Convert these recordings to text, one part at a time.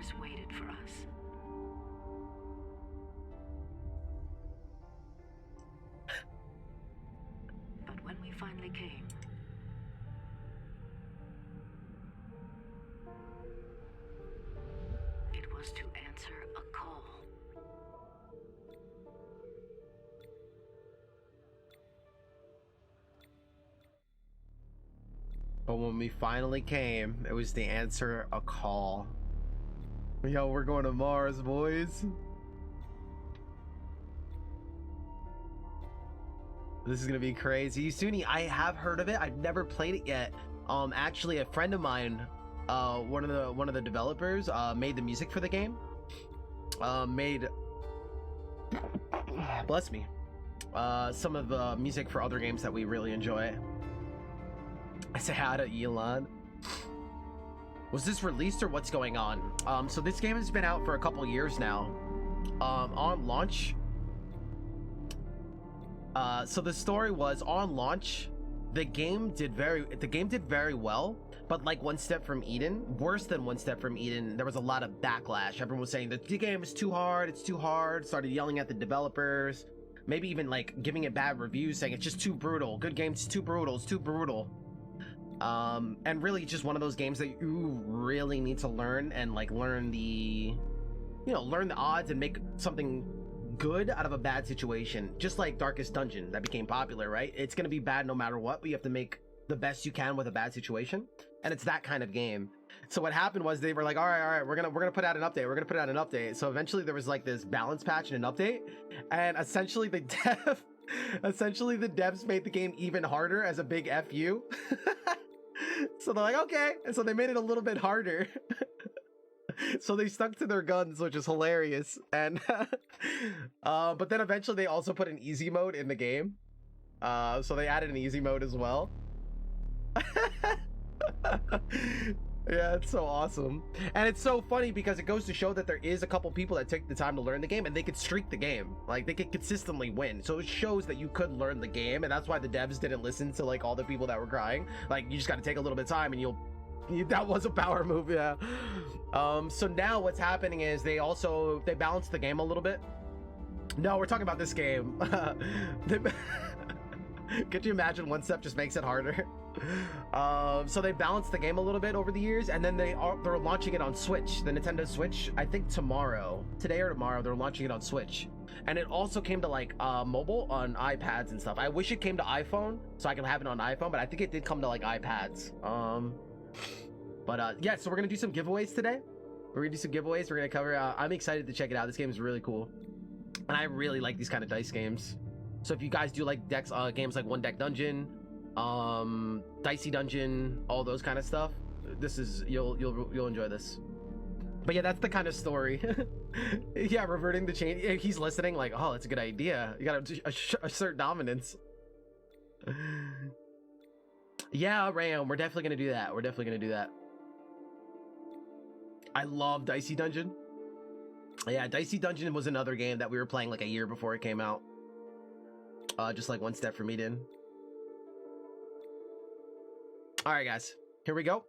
years waited for us. But when we finally came, it was to answer a call. But when we finally came, it was to answer a call. Yo, we're going to Mars, boys. This is gonna be crazy. Suni, I have heard of it. I've never played it yet. Actually, a friend of mine, one of the developers, made the music for the game. Bless me, some of the music for other games that we really enjoy. I say hi to Elon. Was this released or what's going on? So this game has been out for a couple years now. On launch. So the story was on launch, the game did very well, but like One Step from Eden, worse than One Step from Eden, there was a lot of backlash. Everyone was saying that the game is too hard, it's too hard, started yelling at the developers, maybe even like giving it bad reviews, saying it's just too brutal. Good game's too brutal, it's too brutal. And really just one of those games that you really need to learn and like learn the odds and make something good out of a bad situation. Just like Darkest Dungeon that became popular, right? It's gonna be bad no matter what, but you have to make the best you can with a bad situation, and it's that kind of game. So what happened was they were like, all right, we're gonna put out an update. So eventually there was like this balance patch and an update, and essentially the devs made the game even harder as a big FU. So they're like, okay, and so they made it a little bit harder. So they stuck to their guns, which is hilarious. And but then eventually they also put an easy mode in the game. So they added an easy mode as well. Yeah, it's so awesome. And it's so funny because it goes to show that there is a couple people that take the time to learn the game, and they could streak the game. Like, they could consistently win. So it shows that you could learn the game, and that's why the devs didn't listen to like all the people that were crying. Like, you just got to take a little bit of time and that was a power move. Yeah. So now what's happening is they balanced the game a little bit. No, we're talking about this game. Could you imagine One Step just makes it harder? So they balanced the game a little bit over the years, and then they're launching it on Switch, the Nintendo Switch. I think today or tomorrow, they're launching it on Switch. And it also came to like mobile on iPads and stuff. I wish it came to iPhone so I can have it on iPhone, but I think it did come to like iPads. But yeah, so we're gonna do some giveaways today. We're gonna cover. I'm excited to check it out. This game is really cool, and I really like these kind of dice games. So if you guys do like games like One Deck Dungeon, Dicey Dungeon, all those kind of stuff, this is you'll enjoy this. But yeah, that's the kind of story. Yeah, reverting the chain. He's listening, like, oh, that's a good idea. You gotta assert dominance. Yeah, Ram, we're definitely gonna do that. I love Dicey Dungeon. Yeah, Dicey Dungeon was another game that we were playing like a year before it came out. Just like One Step from Eden. All right, guys, here we go.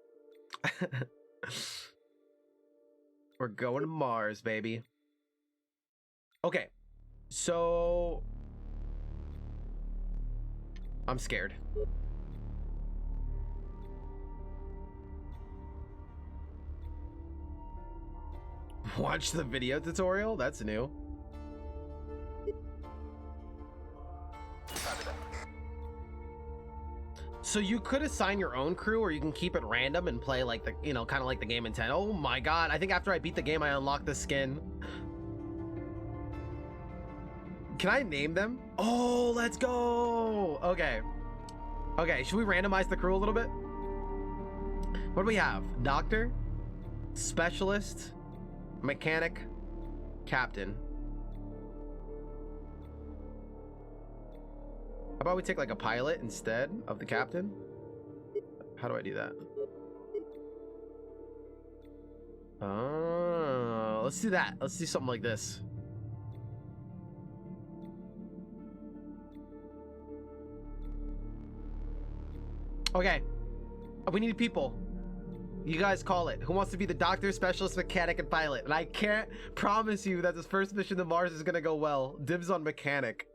We're going to Mars, baby. Okay, so I'm scared. Watch the video tutorial? That's new. So you could assign your own crew, or you can keep it random and play like the, kind of like the game in 10. Oh my god, I think after I beat the game, I unlocked the skin. Can I name them? Oh, let's go. Okay. Okay, should we randomize the crew a little bit? What do we have? Doctor, specialist, mechanic, captain. How about we take like a pilot instead of the captain? How do I do that? Oh, let's do that. Let's do something like this. Okay. We need people. You guys call it. Who wants to be the doctor, specialist, mechanic, and pilot? And I can't promise you that this first mission to Mars is gonna go well. Dibs on mechanic.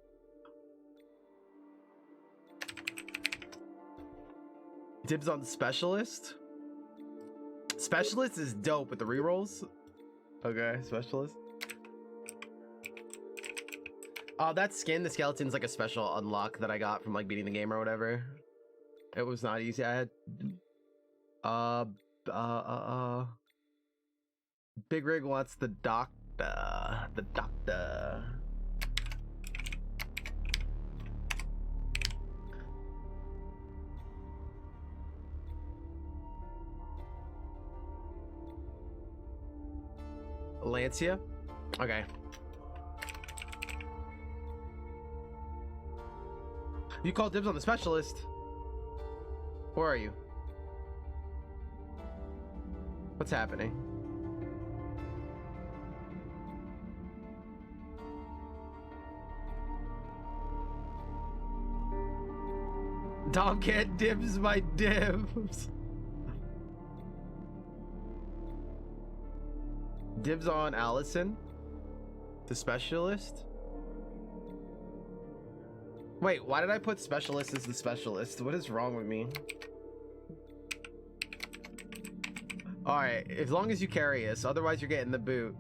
Dibs on specialist. Specialist is dope with the rerolls. Okay, specialist. That skin, the skeleton's like a special unlock that I got from like beating the game or whatever. It was not easy. I had Big Rig wants the doctor. The doctor. Lancia? Okay. You called dibs on the specialist. Where are you? What's happening? Dom can't dibs my dibs. Dibs on Allison, the specialist. Wait, why did I put specialist as the specialist? What is wrong with me? Alright, as long as you carry us, otherwise you're getting the boot.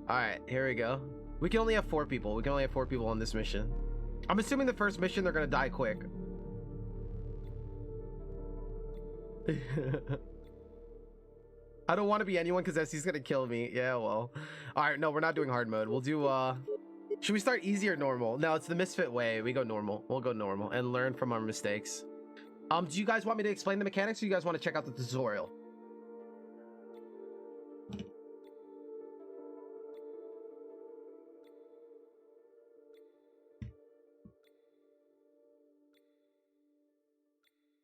Alright, here we go. We can only have 4 people. We can only have 4 people on this mission. I'm assuming the first mission they're gonna die quick. I don't want to be anyone because Esty's gonna kill me. Yeah, well. Alright, no, we're not doing hard mode. We'll do, should we start easy or normal? No, it's the Misfit way. We go normal. We'll go normal and learn from our mistakes. Do you guys want me to explain the mechanics or you guys want to check out the tutorial?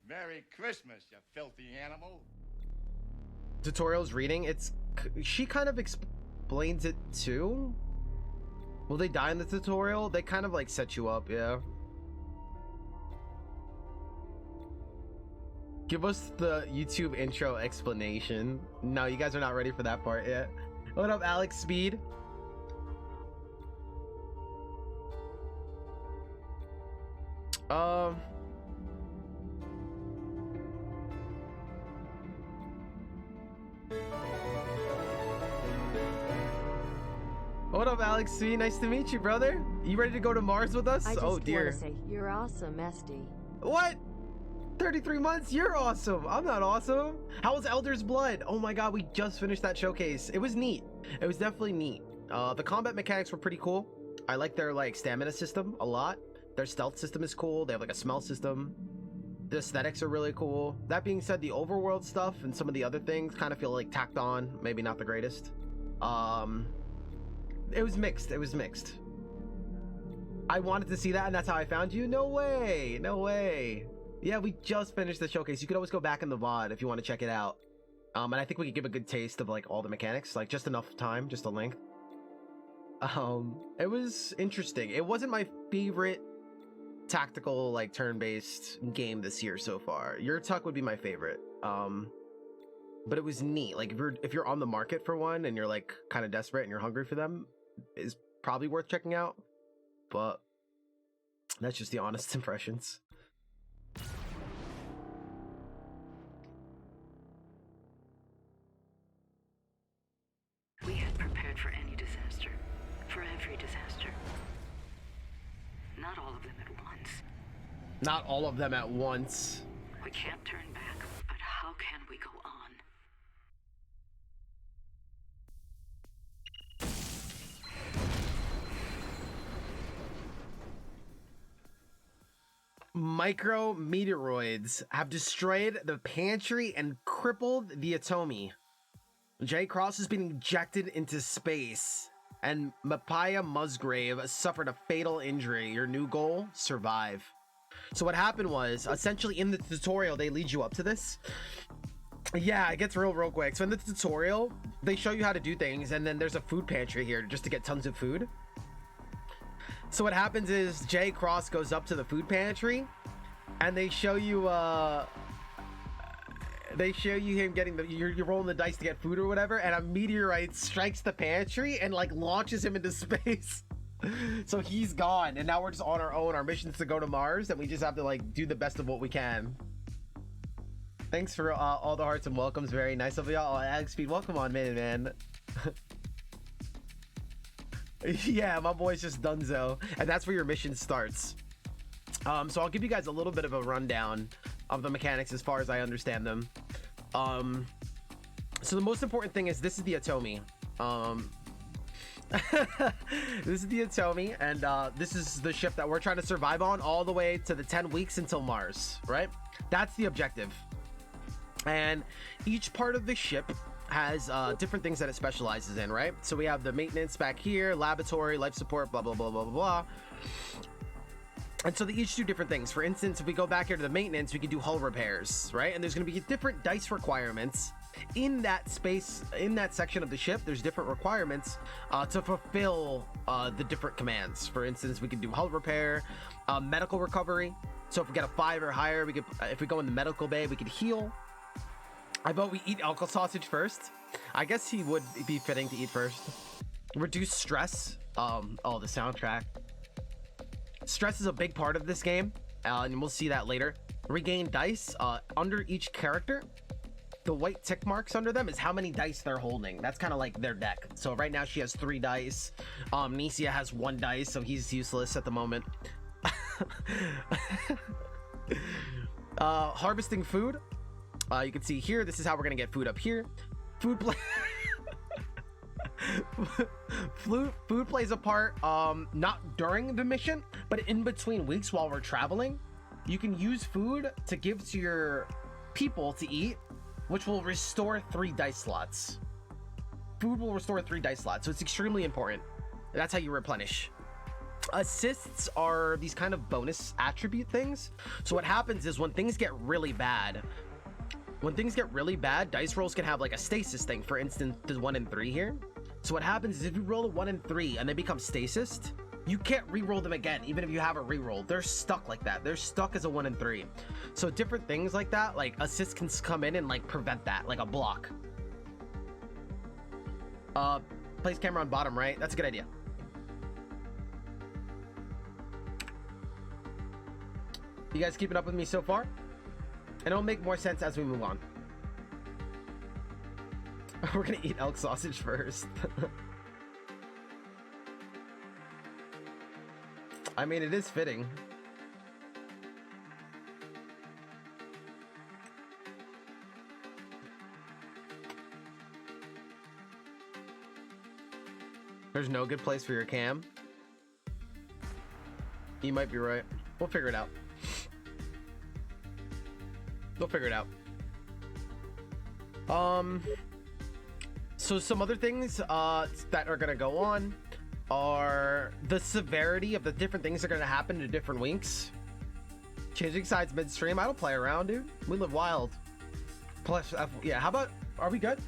Merry Christmas, you filthy animal. Tutorial's reading. She kind of explains it too. Will they die in the tutorial? They kind of like set you up, yeah. Give us the YouTube intro explanation. No, you guys are not ready for that part yet. What up, Alex Speed? What up, Alex C? Nice to meet you, brother. You ready to go to Mars with us? Oh dear. I just want to say you're awesome, Esty. What? 33 months? You're awesome. I'm not awesome. How was Elder's Blood? Oh my god, we just finished that showcase. It was neat. It was definitely neat. The combat mechanics were pretty cool. I like their like stamina system a lot. Their stealth system is cool. They have like a smell system. The aesthetics are really cool. That being said, the overworld stuff and some of the other things kind of feel like tacked on. Maybe not the greatest. It was mixed. It was mixed. I wanted to see that, and that's how I found you. No way. No way. Yeah, we just finished the showcase. You could always go back in the VOD if you want to check it out. And I think we could give a good taste of like all the mechanics, like just enough time, just a length. It was interesting. It wasn't my favorite tactical like turn-based game this year so far. Your Tuck would be my favorite. But it was neat. Like if you're on the market for one and you're like kind of desperate and you're hungry for them, is probably worth checking out. But that's just the honest impressions. We had prepared for any disaster. For every disaster. Not all of them at once. Not all of them at once. We can't turn back, but how can we go on? Micrometeoroids have destroyed the pantry and crippled the Atomi. J. Cross has been ejected into space, and Mapaya Musgrave suffered a fatal injury. Your new goal: survive. So what happened was, essentially in the tutorial, they lead you up to this. Yeah, it gets real quick. So in the tutorial, they show you how to do things, and then there's a food pantry here just to get tons of food. So what happens is Jay Cross goes up to the food pantry and they show you they show you him getting you're rolling the dice to get food or whatever, and a meteorite strikes the pantry and like launches him into space. So he's gone, and now we're just on our own. Our mission's to go to Mars, and we just have to like do the best of what we can. Thanks for all the hearts and welcomes. Very nice of y'all. Alex Speed, welcome on, man. Yeah, my boy's just donezo, and that's where your mission starts. So I'll give you guys a little bit of a rundown of the mechanics as far as I understand them. So the most important thing is this is the Atomi. This is the Atomi, and this is the ship that we're trying to survive on all the way to the 10 weeks until Mars, right? That's the objective. And each part of the ship has different things that it specializes in, right? So we have the maintenance back here, laboratory, life support, blah, blah, blah, blah, blah, blah. And so they each do different things. For instance, if we go back here to the maintenance, we can do hull repairs, right? And there's going to be different dice requirements in that space, in that section of the ship. There's different requirements to fulfill the different commands. For instance, we can do hull repair, medical recovery. So if we get a 5 or higher, we could, if we go in the medical bay, we could heal. I vote we eat alcohol sausage first. I guess he would be fitting to eat first. Reduce stress. Oh, the soundtrack. Stress is a big part of this game, and we'll see that later. Regain dice. Under each character, the white tick marks under them is how many dice they're holding. That's kind of like their deck. So right now she has 3 dice. Nisia has 1 dice, so he's useless at the moment. Harvesting food. You can see here, this is how we're gonna get food up here. Food food plays a part, not during the mission, but in between weeks while we're traveling. You can use food to give to your people to eat, which will restore 3 dice slots. Food will restore 3 dice slots, so it's extremely important. That's how you replenish. Assists are these kind of bonus attribute things. So what happens is when things get really bad, dice rolls can have like a stasis thing. For instance, there's 1 and 3 here. So what happens is if you roll a 1 and 3 and they become stasis, you can't re-roll them again, even if you have a re-roll. They're stuck like that. They're stuck as a 1 and 3. So different things like that, like assists can come in and like prevent that, like a block. Place camera on bottom right. That's a good idea. You guys keeping up with me so far? And it'll make more sense as we move on. We're gonna eat elk sausage first. I mean, it is fitting. There's no good place for your cam. You might be right. We'll figure it out. We'll figure it out. So some other things that are gonna go on are the severity of the different things that are gonna happen to different weeks. Changing sides midstream. I don't play around, dude. We live wild. Plus, yeah. How about? Are we good?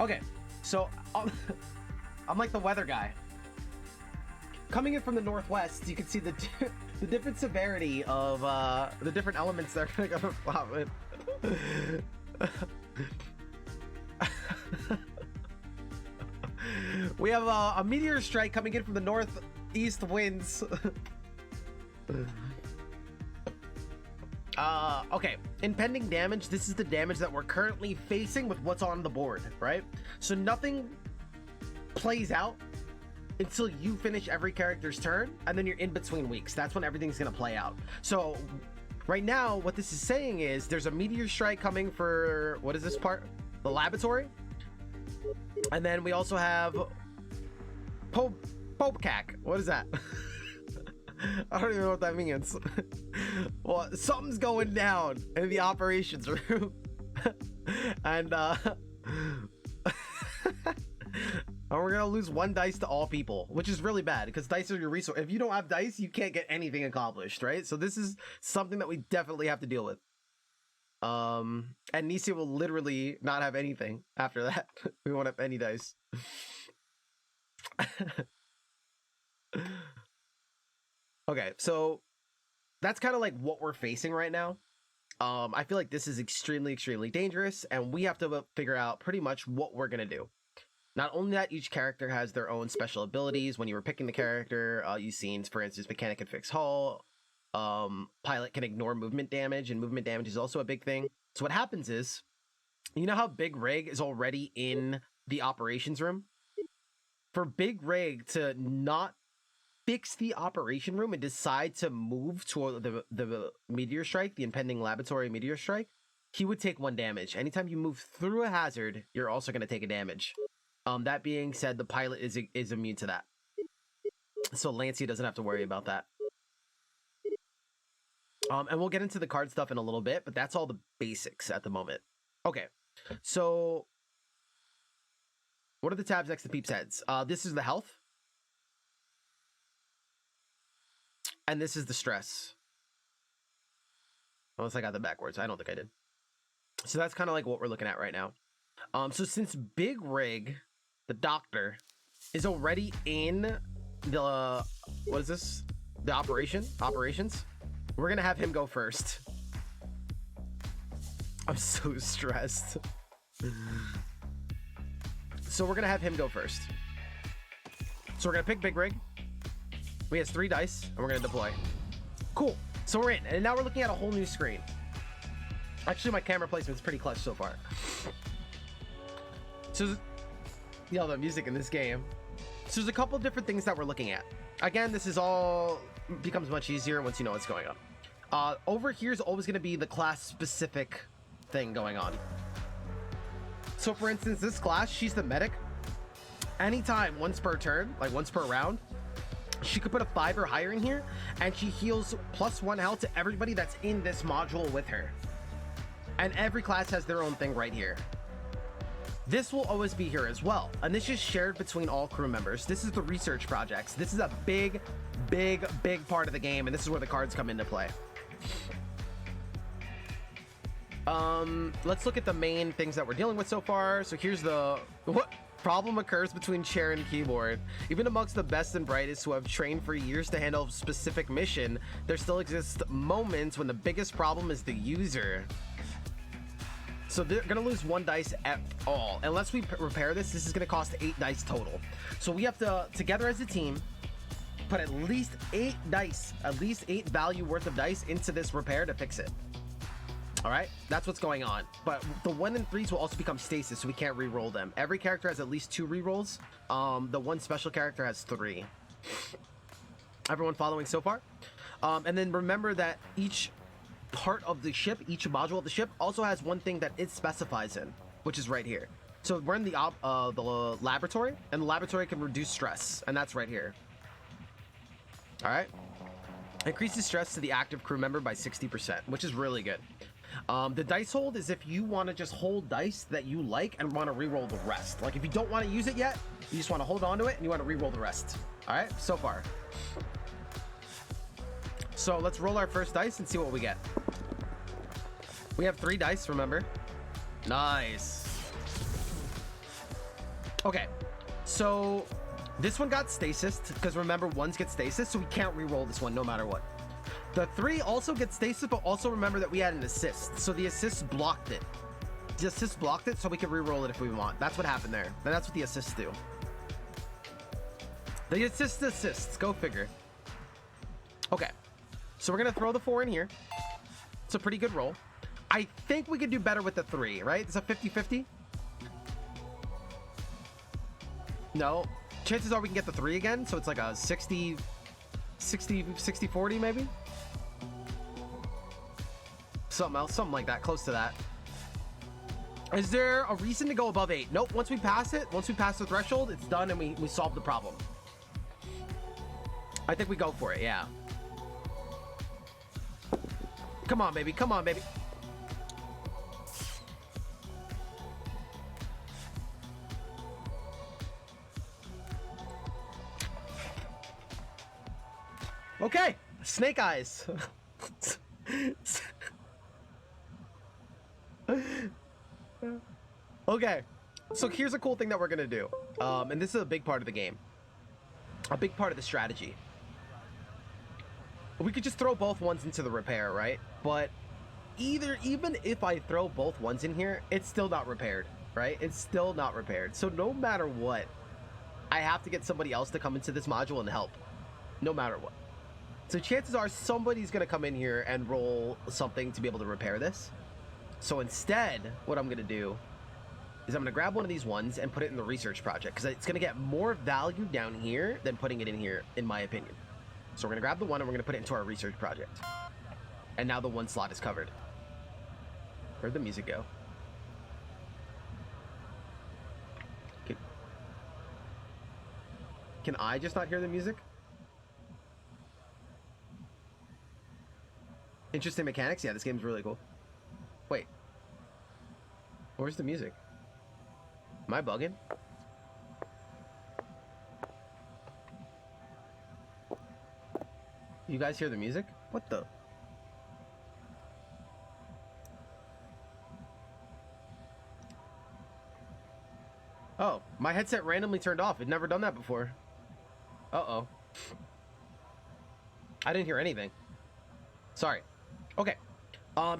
Okay. So I'm like the weather guy. Coming in from the northwest, you can see the different severity of the different elements that are gonna flop in. We have a meteor strike coming in from the northeast winds. Okay, impending damage. This is the damage that we're currently facing with what's on the board, right? So nothing plays out until you finish every character's turn, and then you're in between weeks. That's when everything's gonna play out. So right now, what this is saying is there's a meteor strike coming for, what is this part? The laboratory. And then we also have Popcac. What is that? I don't even know what that means. Well, something's going down in the operations room. And and we're gonna lose 1 dice to all people, which is really bad because dice are your resource. If you don't have dice, you can't get anything accomplished, right? So this is something that we definitely have to deal with. And Nisia will literally not have anything after that. We won't have any dice. Okay, so that's kind of like what we're facing right now. I feel like this is extremely dangerous, and we have to figure out pretty much what we're gonna do. Not only that, each character has their own special abilities. When you were picking the character, you've seen, for instance, Mechanic can fix hull. Pilot can ignore movement damage, and movement damage is also a big thing. So what happens is, you know how Big Rig is already in the operations room? For Big Rig to not fix the operation room and decide to move to the meteor strike, the impending laboratory meteor strike, he would take 1 damage. Anytime you move through a hazard, you're also going to take a damage. That being said, the pilot is immune to that. So Lancey doesn't have to worry about that. And we'll get into the card stuff in a little bit, but that's all the basics at the moment. Okay, so what are the tabs next to Peep's heads? This is the health. And this is the stress. Unless I got that backwards. I don't think I did. So that's kind of like what we're looking at right now. So since Big Rig, the doctor, is already in the, what is this? The operations. We're gonna have him go first. I'm so stressed. So we're gonna have him go first. So we're gonna pick Big Rig. We have 3 dice, and we're gonna deploy. Cool. So we're in, and now we're looking at a whole new screen. Actually, my camera placement's pretty clutch so far. So, you know, the music in this game. So there's a couple different things that we're looking at. Again, this is all becomes much easier once you know what's going on. Over here is always going to be the class-specific thing going on. So, for instance, this class, she's the medic. Anytime, once per turn, like once per round, she could put a 5 or higher in here, and she heals +1 health to everybody that's in this module with her. And every class has their own thing right here. This will always be here as well, and this is shared between all crew members. This is the research projects. This is a big part of the game, and this is where the cards come into play. Let's look at the main things that we're dealing with so far. So here's the what problem occurs between chair and keyboard. Even amongst the best and brightest who have trained for years to handle a specific mission, there still exist moments when the biggest problem is the user. So they're gonna lose 1 dice at all. Unless we repair this, this is gonna cost 8 dice total. So we have to, together as a team, put at least 8 dice, at least 8 value worth of dice into this repair to fix it. All right, that's what's going on. But the 1 and 3s will also become stasis, so we can't re-roll them. Every character has at least 2 re-rolls. The 1 special character has 3. Everyone following so far? And then remember that each part of the ship, each module of the ship, also has one thing that it specifies in, which is right here. So we're in the laboratory, and the laboratory can reduce stress, and that's right here. All right, increases stress to the active crew member by 60%, which is really good. The dice hold is if you want to just hold dice that you like and want to re-roll the rest. Like if you don't want to use it yet, you just want to hold on to it and you want to re-roll the rest. All right, so far. So let's roll our first dice and see what we get. We have 3 dice, remember? Nice. Okay, so this one got stasis because remember 1s get stasis, so we can't re-roll this one no matter what. The 3 also gets stasis, but also remember that we had an assist, so the assist blocked it. The assist blocked it, so we can re-roll it if we want. That's what happened there. And that's what the assists do. The assists, go figure. Okay, so we're gonna throw the 4 in here. It's a pretty good roll. I think we could do better with the 3, right? It's a 50-50. No, chances are we can get the 3 again, so it's like a 60-40 maybe. Something else, something like that, close to that. Is there a reason to go above 8? Nope. Once we pass it, once we pass the threshold, it's done and we solve the problem. I think we go for it, yeah. Come on, baby. Come on, baby. Okay, snake eyes. Okay, so here's a cool thing that we're gonna do, and this is a big part of the game, a big part of the strategy. We could just throw both 1s into the repair, right? But even if I throw both ones in here, it's still not repaired, right? It's still not repaired. So no matter what, I have to get somebody else to come into this module and help, no matter what. So chances are somebody's gonna come in here and roll something to be able to repair this. So instead, what I'm gonna do is I'm gonna grab one of these ones and put it in the research project, because it's gonna get more value down here than putting it in here, in my opinion. So we're gonna grab the one and we're gonna put it into our research project. And now the one slot is covered. Where'd the music go? Can I just not hear the music? Interesting mechanics. Yeah, this game's really cool. Wait. Where's the music? Am I bugging? You guys hear the music? What the? Oh, my headset randomly turned off. It'd never done that before. Uh-oh. I didn't hear anything. Sorry. Okay.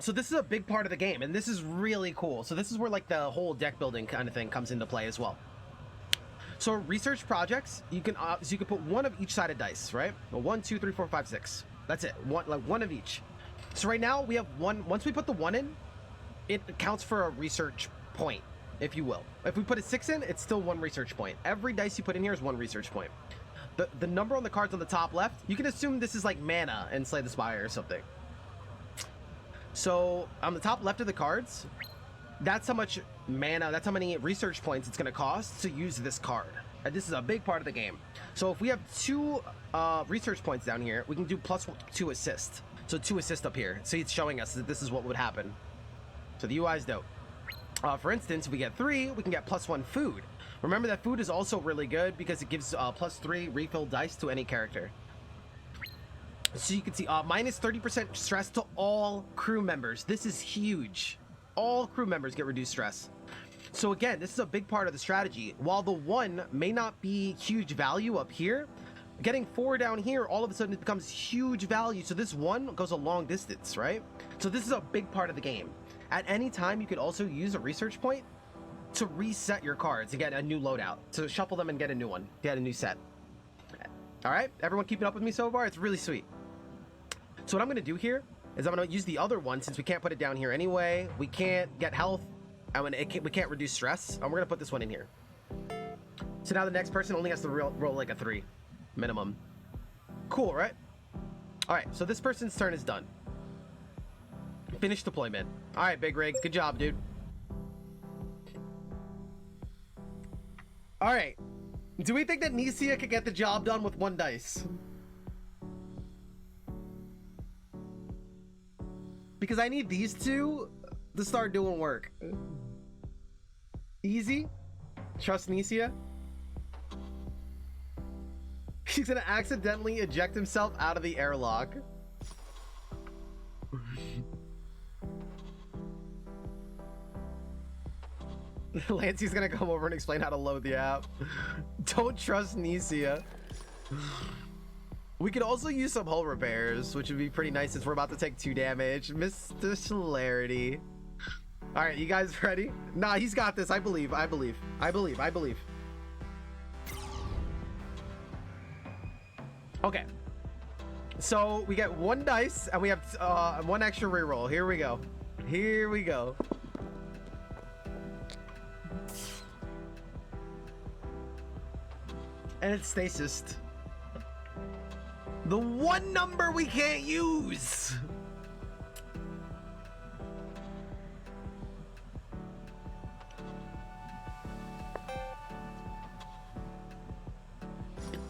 So this is a big part of the game, and this is really cool. So this is where like the whole deck building kind of thing comes into play as well. So research projects, you can put one of each side of dice, right? Well, 1, 2, 3, 4, 5, 6. That's it. One of each. So right now we have one. Once we put the 1 in, it counts for a research point, if you will. If we put a 6 in, it's still 1 research point. Every dice you put in here is 1 research point. The number on the cards on the top left, you can assume this is like mana in Slay the Spire or something. So on the top left of the cards, that's how much mana, that's how many research points it's going to cost to use this card. And this is a big part of the game. So if we have 2 research points down here, we can do +2 assist. So 2 assist up here. So it's showing us that this is what would happen. So the UI is dope. For instance, if we get 3, we can get +1 food. Remember that food is also really good because it gives +3 refill dice to any character. So you can see minus 30% stress to all crew members. This is huge. All crew members get reduced stress. So again, this is a big part of the strategy. While the 1 may not be huge value up here, getting 4 down here, all of a sudden it becomes huge value. So this 1 goes a long distance, right? So this is a big part of the game. At any time, you could also use a research point to reset your cards and get a new loadout. To shuffle them and get a new one. Get a new set. All right, everyone keeping up with me so far? It's really sweet. So what I'm going to do here is I'm going to use the other one, since we can't put it down here anyway. We can't get health, and we can't reduce stress. And we're going to put this one in here. So now the next person only has to roll like a 3 minimum. Cool, right? All right, so this person's turn is done. Finish deployment. All right, Big Rig. Good job, dude. All right. Do we think that Nisia could get the job done with 1 dice? Because I need these 2 to start doing work. Easy. Trust Nisia. He's gonna accidentally eject himself out of the airlock. Lancey's gonna come over and explain how to load the app. Don't trust Nisia. We could also use some hull repairs, which would be pretty nice since we're about to take 2 damage. Mr. Celerity. All right, you guys ready? Nah, he's got this. I believe. Okay. So we get 1 dice and we have 1 extra reroll. Here we go. Here we go. And it's stasis. The 1 number we can't use.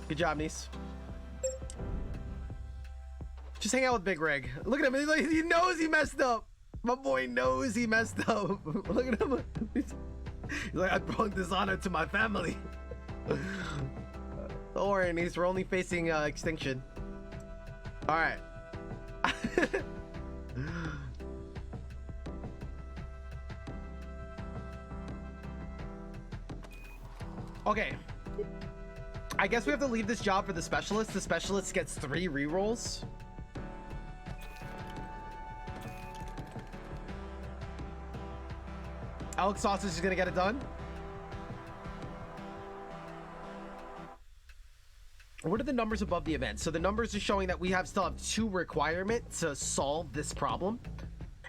Good job, Niece. Just hang out with Big Rig. Look at him. He knows he messed up. My boy knows he messed up. Look at him. He's like, I brought dishonor to my family. Don't worry, Niece. We're only facing extinction. All right. Okay. I guess we have to leave this job for the specialist. The specialist gets 3 rerolls. Elk Sausage is gonna get it done. What are the numbers above the event? So the numbers are showing that we still have 2 requirements to solve this problem.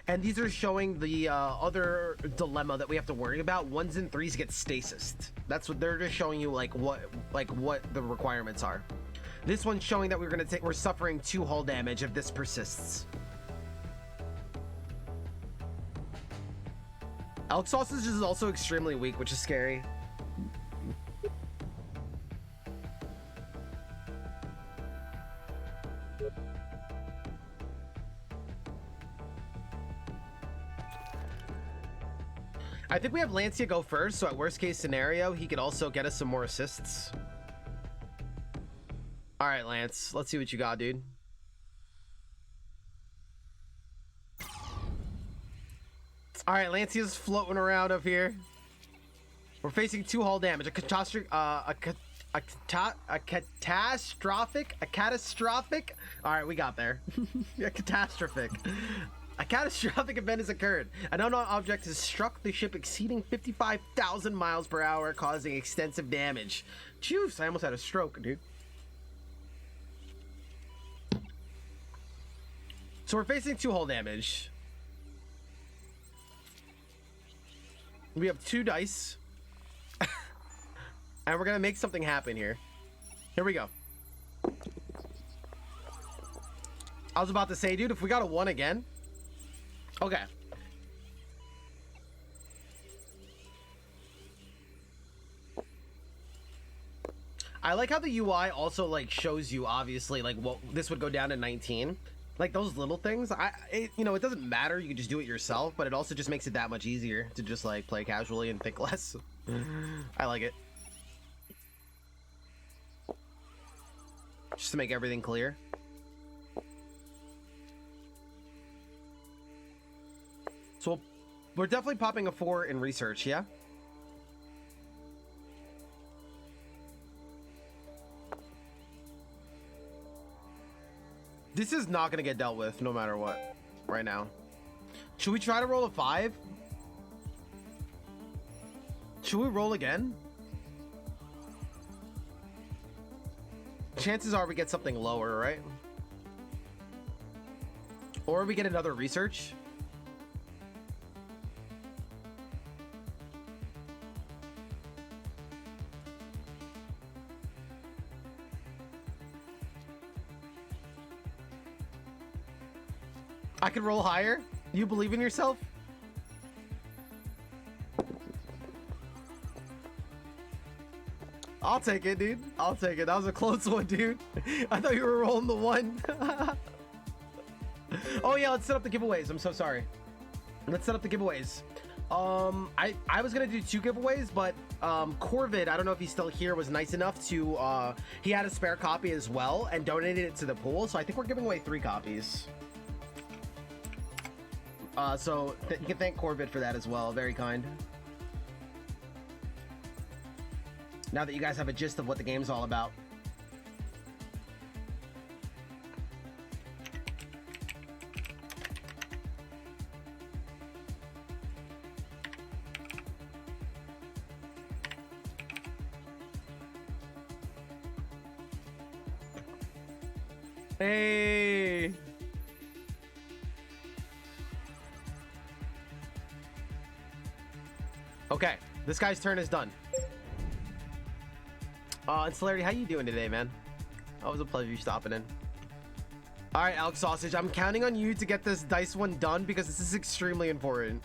And these are showing the other dilemma that we have to worry about. 1s and 3s get stasis. That's what they're just showing you, like what the requirements are. This one's showing that we're suffering 2 hull damage if this persists. Elk Sausage is also extremely weak, which is scary. I think we have Lancia go first, so at worst case scenario, he could also get us some more assists. All right, Lance, let's see what you got, dude. All right, Lancia's floating around up here. We're facing 2 hull damage, a catastrophic. All right, we got there. A catastrophic. A catastrophic event has occurred. An unknown object has struck the ship exceeding 55,000 miles per hour, causing extensive damage. Juice, I almost had a stroke, dude. So we're facing 2 hull damage. We have 2 dice. And we're gonna make something happen here. Here we go. I was about to say, dude, if we got a 1 again. Okay. I like how the UI also like shows you obviously like what this would go down to 19. Like those little things. You know, it doesn't matter. You can just do it yourself, but it also just makes it that much easier to just like play casually and think less. I like it. Just to make everything clear. So we're definitely popping a 4 in research, yeah? This is not going to get dealt with no matter what right now. Should we try to roll a 5? Should we roll again? Chances are we get something lower, right? Or we get another research. I could roll higher? You believe in yourself? I'll take it, dude. I'll take it. That was a close one, dude. I thought you were rolling the 1. Oh yeah, let's set up the giveaways. I'm so sorry. Let's set up the giveaways. I was gonna do 2 giveaways, but Corvid, I don't know if he's still here, was nice enough to he had a spare copy as well and donated it to the pool, so I think we're giving away 3 copies. So you can thank Corvid for that as well. Very kind. Now that you guys have a gist of what the game's all about. Hey. Okay, this guy's turn is done. And Celerity, how you doing today, man? That was a pleasure you stopping in. All right, Elk Sausage, I'm counting on you to get this dice one done because this is extremely important.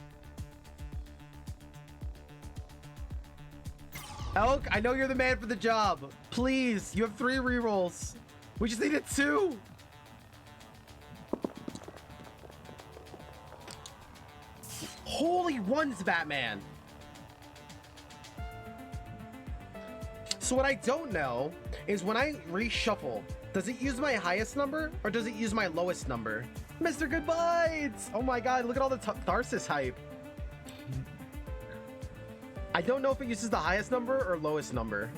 Elk, I know you're the man for the job. Please, you have 3 rerolls. We just needed 2. Holy ones, Batman. So what I don't know is when I reshuffle, does it use my highest number or does it use my lowest number? Mr. Goodbyes! Oh my god, look at all the Tharsis hype. I don't know if it uses the highest number or lowest number.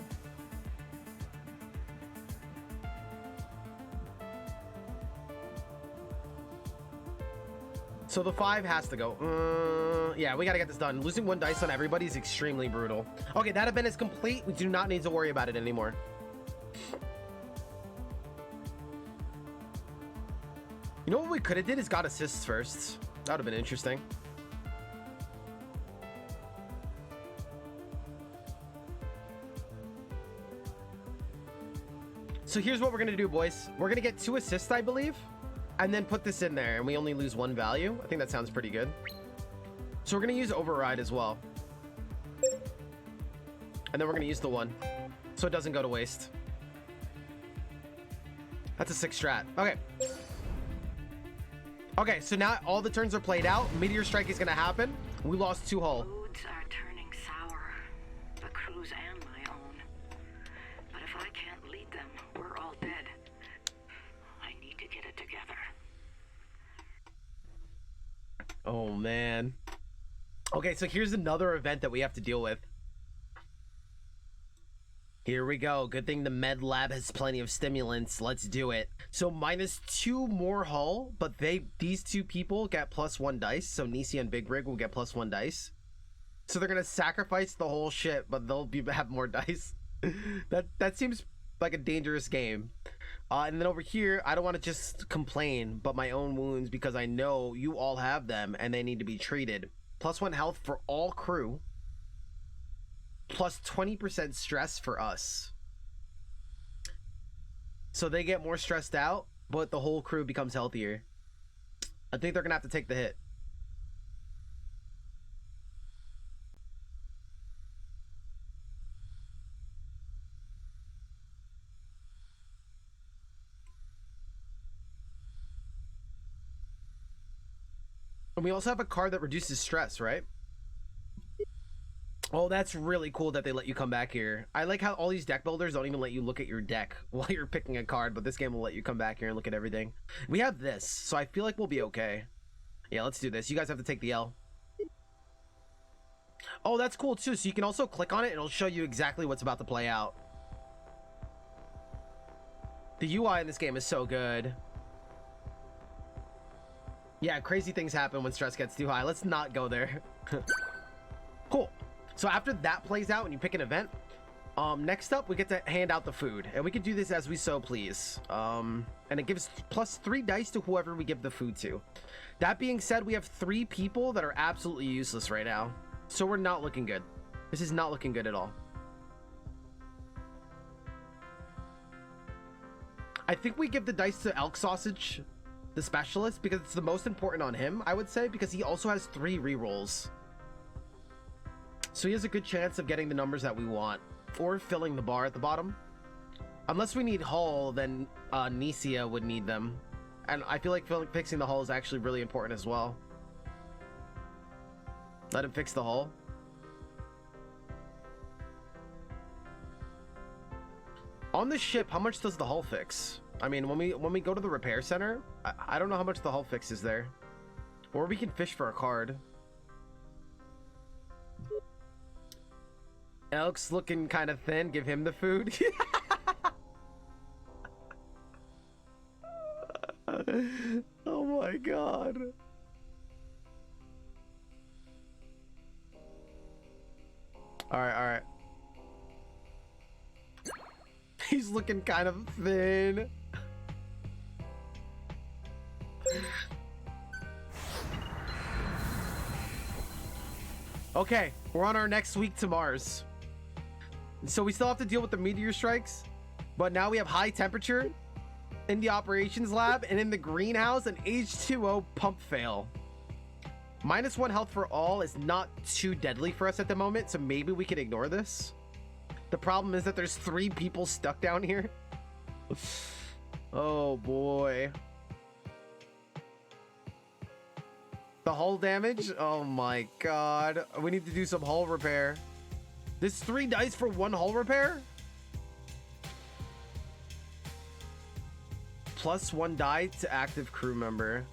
So the 5 has to go. Yeah, we gotta get this done. Losing 1 dice on everybody is extremely brutal. Okay, that event is complete. We do not need to worry about it anymore. You know what we could have did is got assists first. That would have been interesting. So here's what we're gonna do, boys. We're gonna get 2 assists, I believe, and then put this in there, and we only lose 1 value. I think that sounds pretty good. So we're gonna use override as well, and then we're gonna use the 1, so it doesn't go to waste. That's a 6 strat. Okay. Okay, so now all the turns are played out. Meteor strike is gonna happen. We lost 2 hull. Moods are turning sour, the crew's and my own. But if I can't lead them, we're all dead. I need to get it together. Oh man. Okay, so here's another event that we have to deal with. Here we go. Good thing the med lab has plenty of stimulants. Let's do it. So -2 more hull, but these 2 people get +1 dice. So Nisi and Big Rig will get +1 dice. So they're gonna sacrifice the whole shit, but they'll have more dice. that seems like a dangerous game. And then over here, I don't want to just complain, but my own wounds, because I know you all have them and they need to be treated. +1 health for all crew. Plus 20% stress for us. So they get more stressed out, but the whole crew becomes healthier. I think they're gonna have to take the hit. And we also have a card that reduces stress, right? Oh, that's really cool that they let you come back here. I like how all these deck builders don't even let you look at your deck while you're picking a card, but this game will let you come back here and look at everything. We have this, so I feel like we'll be okay. Yeah, let's do this. You guys have to take the L. Oh, that's cool too. So you can also click on it and it'll show you exactly what's about to play out. The UI in this game is so good. Yeah, crazy things happen when stress gets too high. Let's not go there. Cool. So after that plays out and you pick an event, next up we get to hand out the food, and we can do this as we so please. And it gives +3 dice to whoever we give the food to. That being said, we have 3 people that are absolutely useless right now, so we're not looking good. This is not looking good at all. I think we give the dice to Elk Sausage, the specialist, because it's the most important on him, I would say, because he also has 3 rerolls. So he has a good chance of getting the numbers that we want, or filling the bar at the bottom. Unless we need hull, then Nisia would need them. And I feel like fixing the hull is actually really important as well. Let him fix the hull. On the ship, how much does the hull fix? I mean, when we go to the repair center, I don't know how much the hull fix is there. Or we can fish for a card. Elk's looking kind of thin. Give him the food. Oh my god. Alright. He's looking kind of thin. Okay, we're on our next week to Mars. So we still have to deal with the meteor strikes, but now we have high temperature in the operations lab, and in the greenhouse an H2O pump fail. -1 health for all is not too deadly for us at the moment, so maybe we can ignore this. The problem is that there's 3 people stuck down here. Oh boy. The hull damage? Oh my god. We need to do some hull repair. This 3 dice for 1 hull repair? +1 die to active crew member.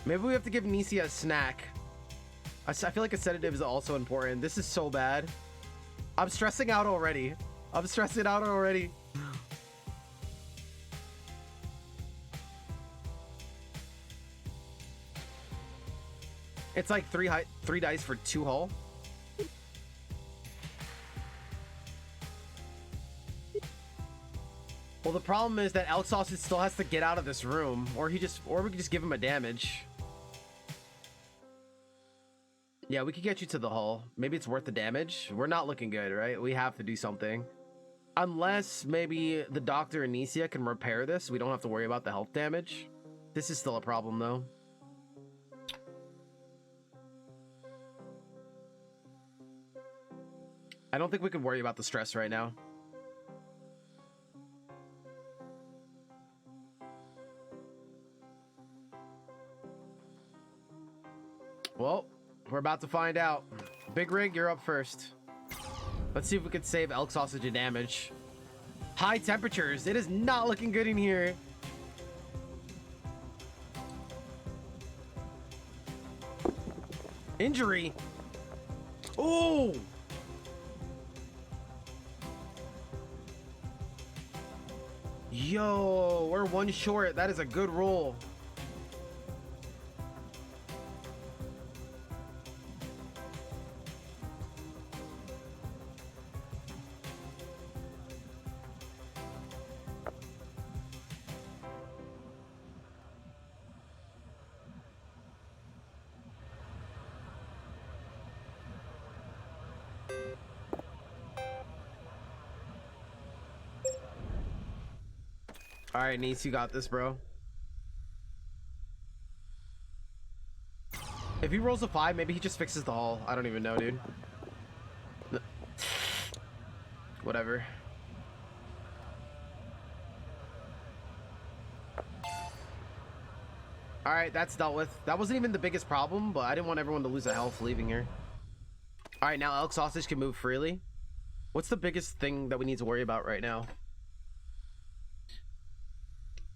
Maybe we have to give Nisia a snack. I feel like a sedative is also important. This is so bad. I'm stressing out already. I'm stressing out already. It's like three dice for 2 hull. Well, the problem is that Elk Sausage still has to get out of this room, or we could just give him a damage. Yeah, we could get you to the hull. Maybe it's worth the damage. We're not looking good, right? We have to do something. Unless maybe the Doctor and Nisia can repair this. We don't have to worry about the health damage. This is still a problem, though. I don't think we can worry about the stress right now. Well, we're about to find out. Big Rig, you're up first. Let's see if we can save Elk Sausage a damage. High temperatures. It is not looking good in here. Injury. Oh! Yo, we're 1 short. That is a good roll. All right, Nice, you got this, bro. If he rolls a 5, maybe he just fixes the hull. I don't even know, dude. Whatever. All right, that's dealt with. That wasn't even the biggest problem, but I didn't want everyone to lose a health leaving here. All right, now Elk Sausage can move freely. What's the biggest thing that we need to worry about right now?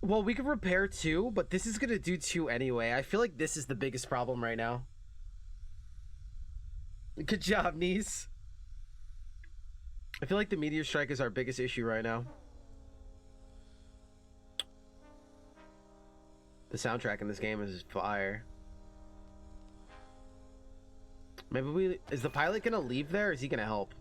Well, we could repair 2, but this is gonna do 2 anyway. I feel like this is the biggest problem right now. Good job, Nice. I feel like the meteor strike is our biggest issue right now. The soundtrack in this game is fire. Maybe is the pilot gonna leave there, or is he gonna help?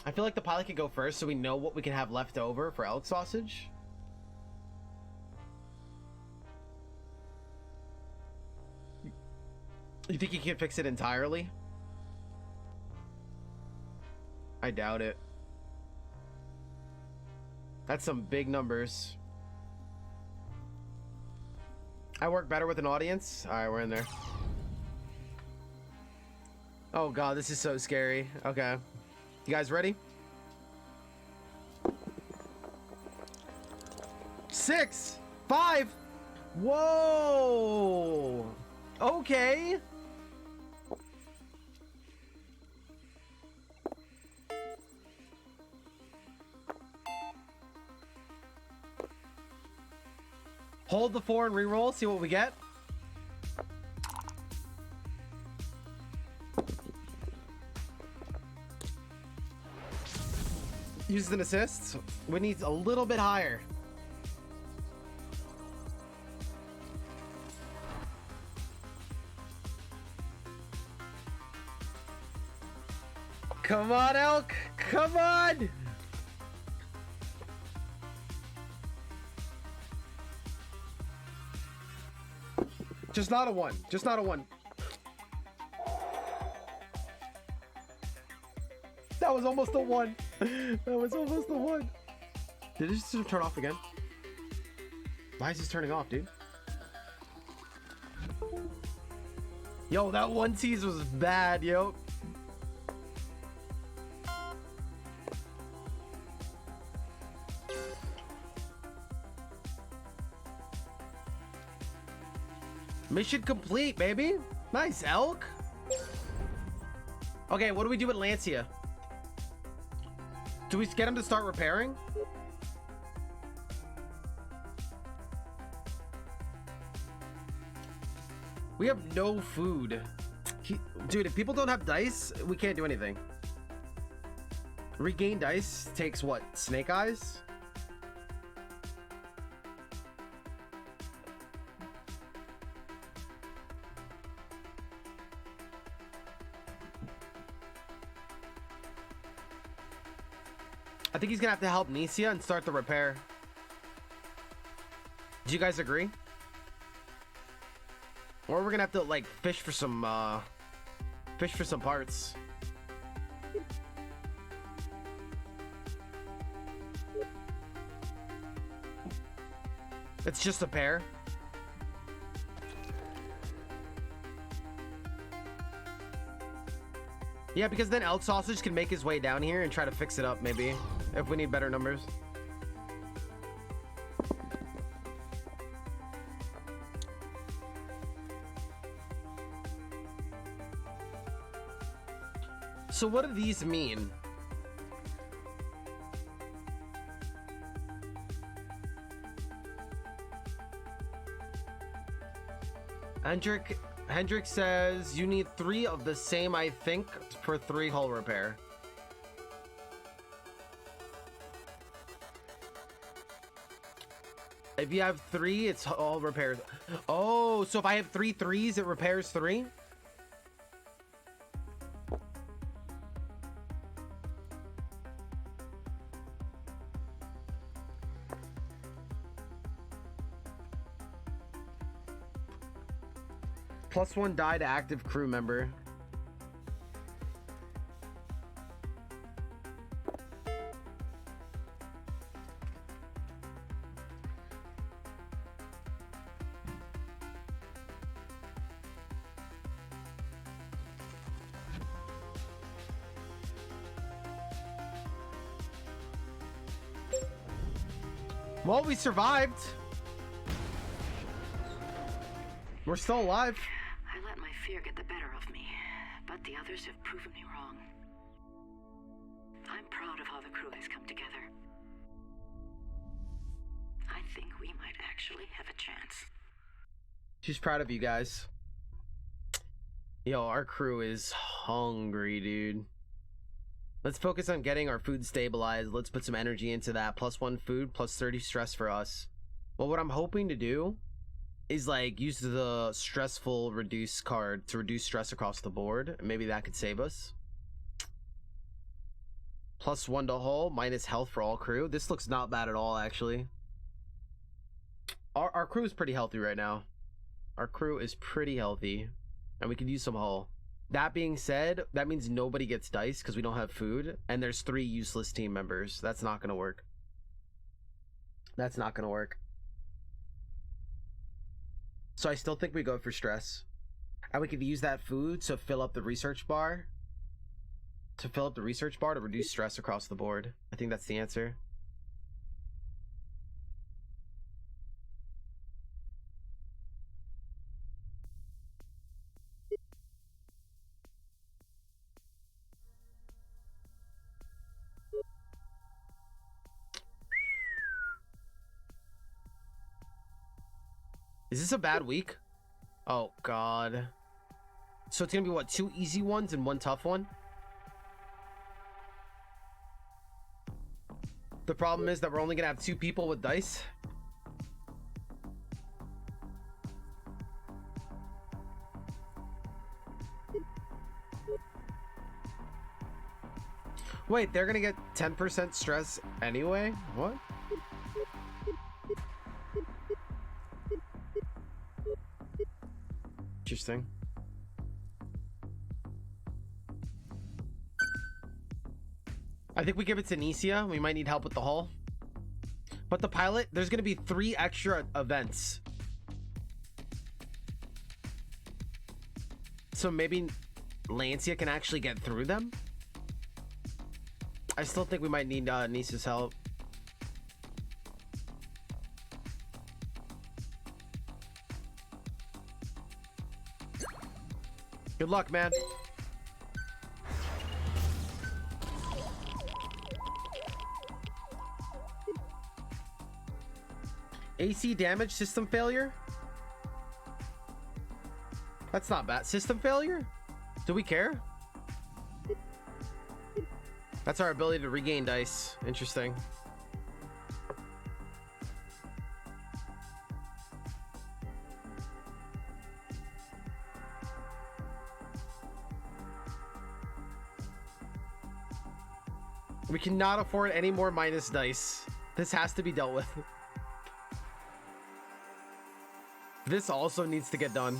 I feel like the pilot could go first so we know what we can have left over for Elk Sausage. You think he can fix it entirely? I doubt it. That's some big numbers. I work better with an audience. All right, we're in there. Oh God, this is so scary. Okay. You guys ready? 6, 5. Whoa. Okay. Hold the 4 and reroll. See what we get. Uses an assist. We need a little bit higher. Come on, Elk. Come on. Just not a 1. Just not a 1. That was almost a 1. That was almost a 1. Did it just turn off again? Why is this turning off, dude? Yo, that 1 tease was bad, yo. Mission complete, baby. Nice, Elk. Okay, what do we do with Lancia? Do we get him to start repairing? We have no food. Dude, if people don't have dice, we can't do anything. Regain dice takes what? Snake eyes? I think he's gonna have to help Nisia and start the repair. Do you guys agree? Or we're gonna have to like fish for some parts. It's just a pair. Yeah, because then Elk Sausage can make his way down here and try to fix it up, maybe, if we need better numbers. So what do these mean? Hendrik says you need 3 of the same, I think, for 3 hull repair. If you have 3, it's all repairs. Oh, so if I have 3 3s, it repairs 3? +1 die to active crew member. Well, we survived. We're still alive. I let my fear get the better of me, but the others have proven me wrong. I'm proud of how the crew has come together. I think we might actually have a chance. She's proud of you guys. Yo, our crew is hungry, dude. Let's focus on getting our food stabilized. Let's put some energy into that. +1 food, +30 stress for us. Well, what I'm hoping to do is like use the stressful reduce card to reduce stress across the board. Maybe that could save us. +1 to hull, minus health for all crew. This looks not bad at all, actually. Our crew is pretty healthy right now. Our crew is pretty healthy, and we could use some hull. That being said, that means nobody gets dice because we don't have food, and there's 3 useless team members. That's not gonna work. That's not gonna work. So I still think we go for stress. And we could use that food to fill up the research bar. To reduce stress across the board. I think that's the answer. Is this a bad week? Oh god. So it's gonna be what, 2 easy ones and 1 tough one? The problem is that we're only gonna have 2 people with dice. Wait, they're gonna get 10% stress anyway? What? Interesting. I think we give it to Nisia. We might need help with the hull. But the pilot, there's going to be 3 extra events. So maybe Lancia can actually get through them? I still think we might need Nisia's help. Good luck, man. AC damage, system failure? That's not bad. System failure? Do we care? That's our ability to regain dice. Interesting. We cannot afford any more minus dice. This has to be dealt with. This also needs to get done.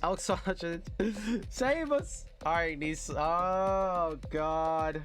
Alex Sanchez, save us! All right, niece. Oh God.